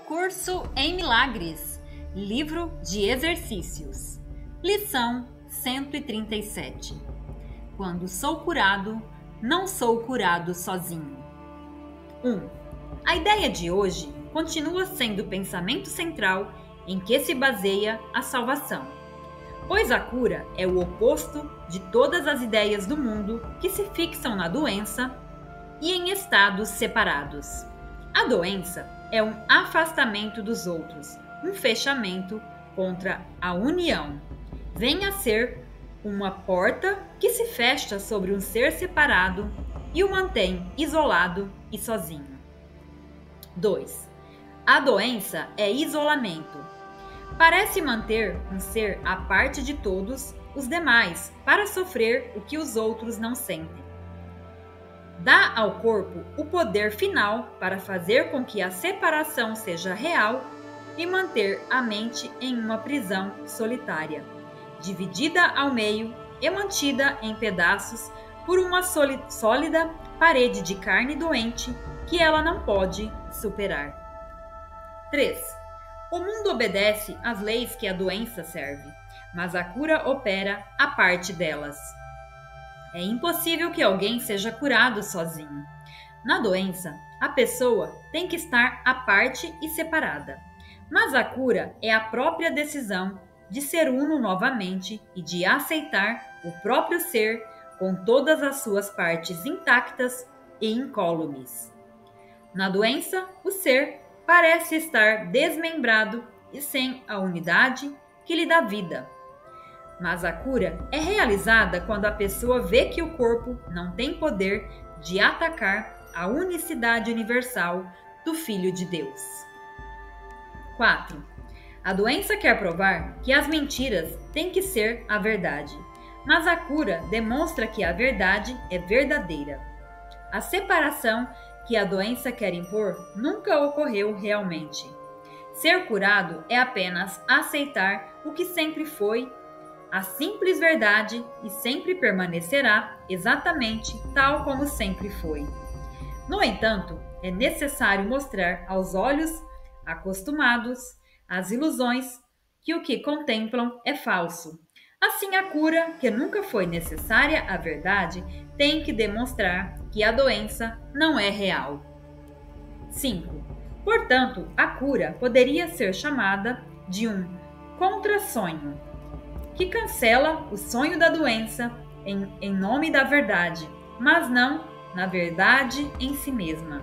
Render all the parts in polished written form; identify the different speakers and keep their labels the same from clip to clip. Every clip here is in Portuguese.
Speaker 1: Curso em Milagres, Livro de Exercícios, Lição 137. Quando sou curado, não sou curado sozinho. 1. A ideia de hoje continua sendo o pensamento central em que se baseia a salvação, pois a cura é o oposto de todas as ideias do mundo que se fixam na doença e em estados separados. A doença é um afastamento dos outros, um fechamento contra a união. Vem a ser uma porta que se fecha sobre um ser separado e o mantém isolado e sozinho. 2. A doença é isolamento. Parece manter um ser à parte de todos os demais para sofrer o que os outros não sentem. Dá ao corpo o poder final para fazer com que a separação seja real e manter a mente em uma prisão solitária, dividida ao meio e mantida em pedaços por uma sólida parede de carne doente que ela não pode superar. 3. O mundo obedece às leis que a doença serve, mas a cura opera a parte delas. É impossível que alguém seja curado sozinho. Na doença, a pessoa tem que estar à parte e separada. Mas a cura é a própria decisão de ser uno novamente e de aceitar o próprio ser com todas as suas partes intactas e incólumes. Na doença, o ser parece estar desmembrado e sem a unidade que lhe dá vida. Mas a cura é realizada quando a pessoa vê que o corpo não tem poder de atacar a unicidade universal do Filho de Deus. 4. A doença quer provar que as mentiras têm que ser a verdade, mas a cura demonstra que a verdade é verdadeira. A separação que a doença quer impor nunca ocorreu realmente. Ser curado é apenas aceitar o que sempre foi, a simples verdade, e sempre permanecerá exatamente tal como sempre foi. No entanto, é necessário mostrar aos olhos acostumados às ilusões que o que contemplam é falso. Assim, a cura, que nunca foi necessária à verdade, tem que demonstrar que a doença não é real. 5. Portanto, a cura poderia ser chamada de um contra-sonho, que cancela o sonho da doença em nome da verdade, mas não na verdade em si mesma.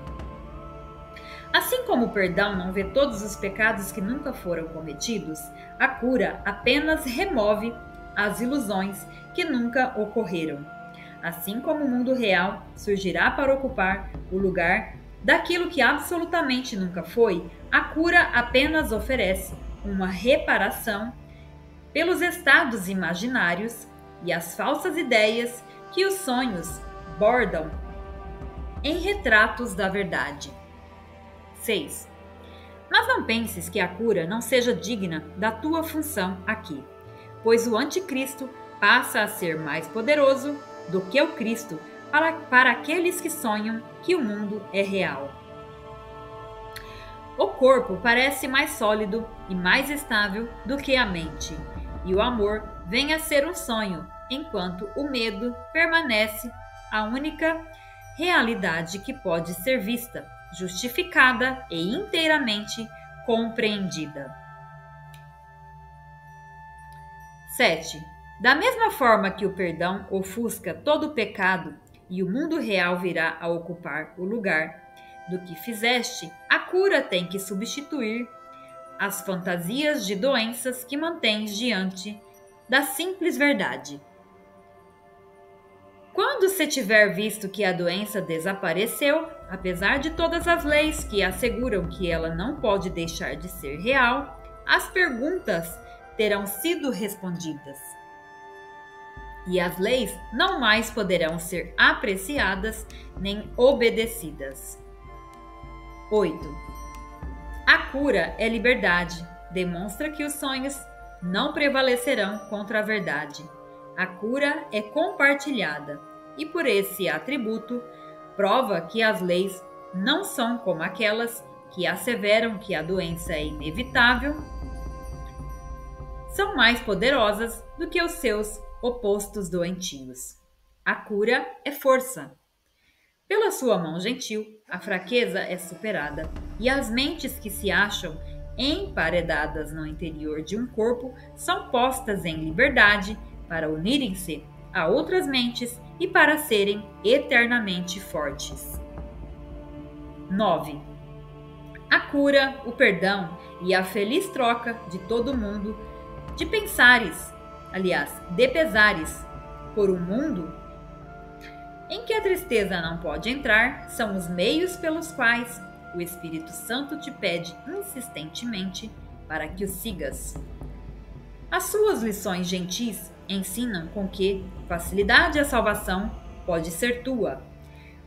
Speaker 1: Assim como o perdão não vê todos os pecados que nunca foram cometidos, a cura apenas remove as ilusões que nunca ocorreram. Assim como o mundo real surgirá para ocupar o lugar daquilo que absolutamente nunca foi, a cura apenas oferece uma reparação pelos estados imaginários e as falsas ideias que os sonhos bordam em retratos da verdade. 6. Mas não penses que a cura não seja digna da tua função aqui, pois o anticristo passa a ser mais poderoso do que o Cristo para aqueles que sonham que o mundo é real. O corpo parece mais sólido e mais estável do que a mente, e o amor vem a ser um sonho, enquanto o medo permanece a única realidade que pode ser vista, justificada e inteiramente compreendida. 7. Da mesma forma que o perdão ofusca todo o pecado e o mundo real virá a ocupar o lugar do que fizeste, a cura tem que substituir as fantasias de doenças que mantens diante da simples verdade. Quando se tiver visto que a doença desapareceu, apesar de todas as leis que asseguram que ela não pode deixar de ser real, as perguntas terão sido respondidas. E as leis não mais poderão ser apreciadas nem obedecidas. 8. A cura é liberdade. Demonstra que os sonhos não prevalecerão contra a verdade. A cura é compartilhada e, por esse atributo, prova que as leis não são como aquelas que asseveram que a doença é inevitável, são mais poderosas do que os seus opostos doentios. A cura é força. Pela sua mão gentil, a fraqueza é superada, e as mentes que se acham emparedadas no interior de um corpo são postas em liberdade para unirem-se a outras mentes e para serem eternamente fortes. 9. A cura, o perdão e a feliz troca de todo mundo de pesares por um mundo em que a tristeza não pode entrar, são os meios pelos quais o Espírito Santo te pede insistentemente para que o sigas. As suas lições gentis ensinam com que facilidade a salvação pode ser tua.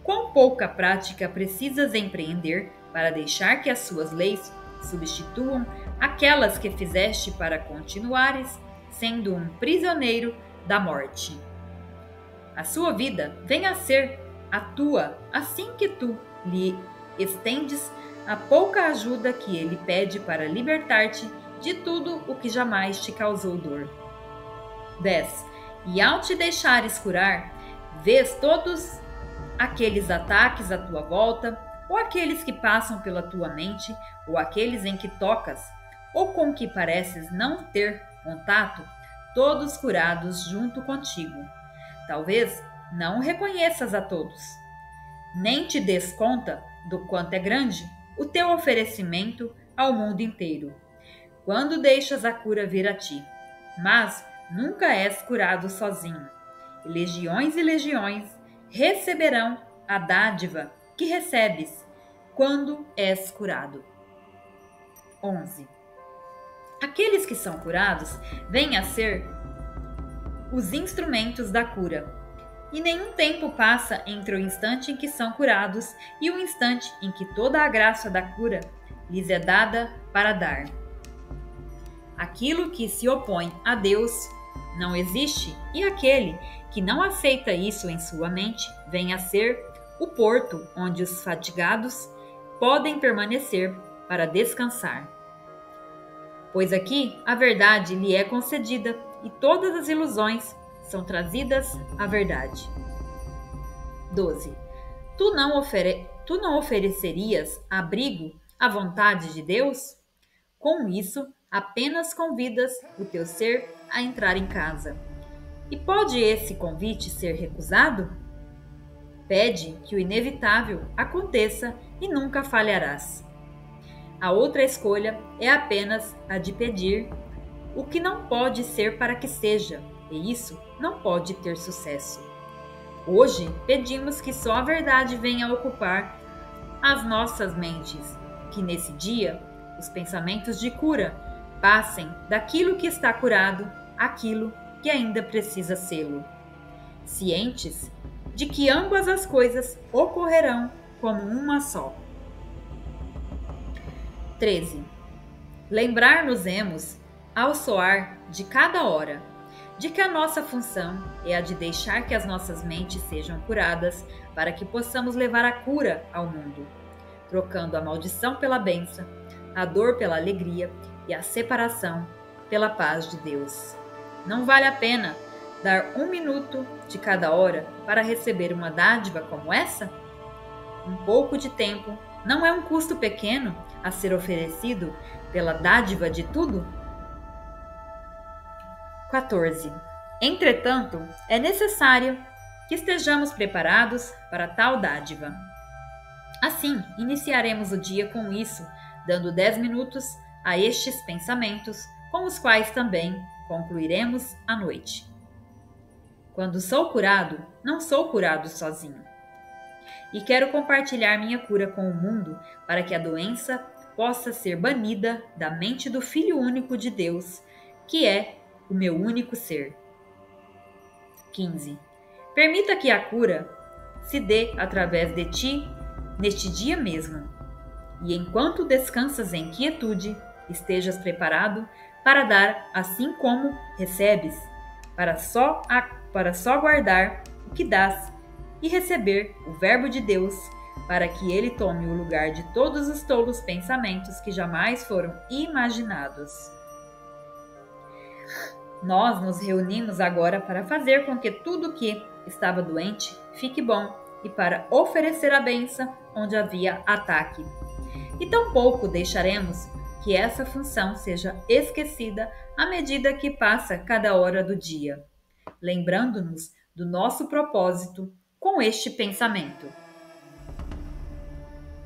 Speaker 1: Quão pouca prática precisas empreender para deixar que as suas leis substituam aquelas que fizeste para continuares sendo um prisioneiro da morte. A sua vida vem a ser a tua assim que tu lhe estendes a pouca ajuda que ele pede para libertar-te de tudo o que jamais te causou dor. 10. E ao te deixares curar, vês todos aqueles ataques à tua volta, ou aqueles que passam pela tua mente, ou aqueles em que tocas, ou com que pareces não ter contato, todos curados junto contigo. Talvez não reconheças a todos, nem te des conta do quanto é grande o teu oferecimento ao mundo inteiro, quando deixas a cura vir a ti. Mas nunca és curado sozinho. E legiões receberão a dádiva que recebes quando és curado. 11. Aqueles que são curados vêm a ser os instrumentos da cura. E nenhum tempo passa entre o instante em que são curados e o instante em que toda a graça da cura lhes é dada para dar. Aquilo que se opõe a Deus não existe, e aquele que não aceita isso em sua mente vem a ser o porto onde os fatigados podem permanecer para descansar. Pois aqui a verdade lhe é concedida e todas as ilusões são trazidas à verdade. 12. Tu não oferecerias abrigo à vontade de Deus? Com isso, apenas convidas o teu ser a entrar em casa. E pode esse convite ser recusado? Pede que o inevitável aconteça e nunca falharás. A outra escolha é apenas a de pedir o que não pode ser para que seja, e isso não pode ter sucesso. Hoje pedimos que só a verdade venha ocupar as nossas mentes, que nesse dia os pensamentos de cura passem daquilo que está curado àquilo que ainda precisa sê-lo, cientes de que ambas as coisas ocorrerão como uma só. 13. Lembrar-nos-emos, ao soar de cada hora, de que a nossa função é a de deixar que as nossas mentes sejam curadas para que possamos levar a cura ao mundo, trocando a maldição pela bênção, a dor pela alegria e a separação pela paz de Deus. Não vale a pena dar 1 minuto de cada hora para receber uma dádiva como essa? Um pouco de tempo não é um custo pequeno a ser oferecido pela dádiva de tudo? 14. Entretanto, é necessário que estejamos preparados para tal dádiva. Assim, iniciaremos o dia com isso, dando 10 minutos a estes pensamentos, com os quais também concluiremos a noite. Quando sou curado, não sou curado sozinho. E quero compartilhar minha cura com o mundo para que a doença possa ser banida da mente do Filho único de Deus, que é o meu único ser. 15. Permita que a cura se dê através de ti neste dia mesmo. E enquanto descansas em quietude, estejas preparado para dar assim como recebes, para só guardar o que dás e receber o Verbo de Deus para que ele tome o lugar de todos os tolos pensamentos que jamais foram imaginados. Nós nos reunimos agora para fazer com que tudo que estava doente fique bom e para oferecer a bênção onde havia ataque. E tampouco deixaremos que essa função seja esquecida à medida que passa cada hora do dia, lembrando-nos do nosso propósito com este pensamento.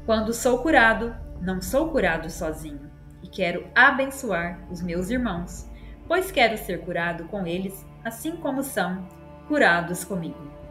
Speaker 1: Quando sou curado, não sou curado sozinho, e quero abençoar os meus irmãos, pois quero ser curado com eles, assim como são curados comigo.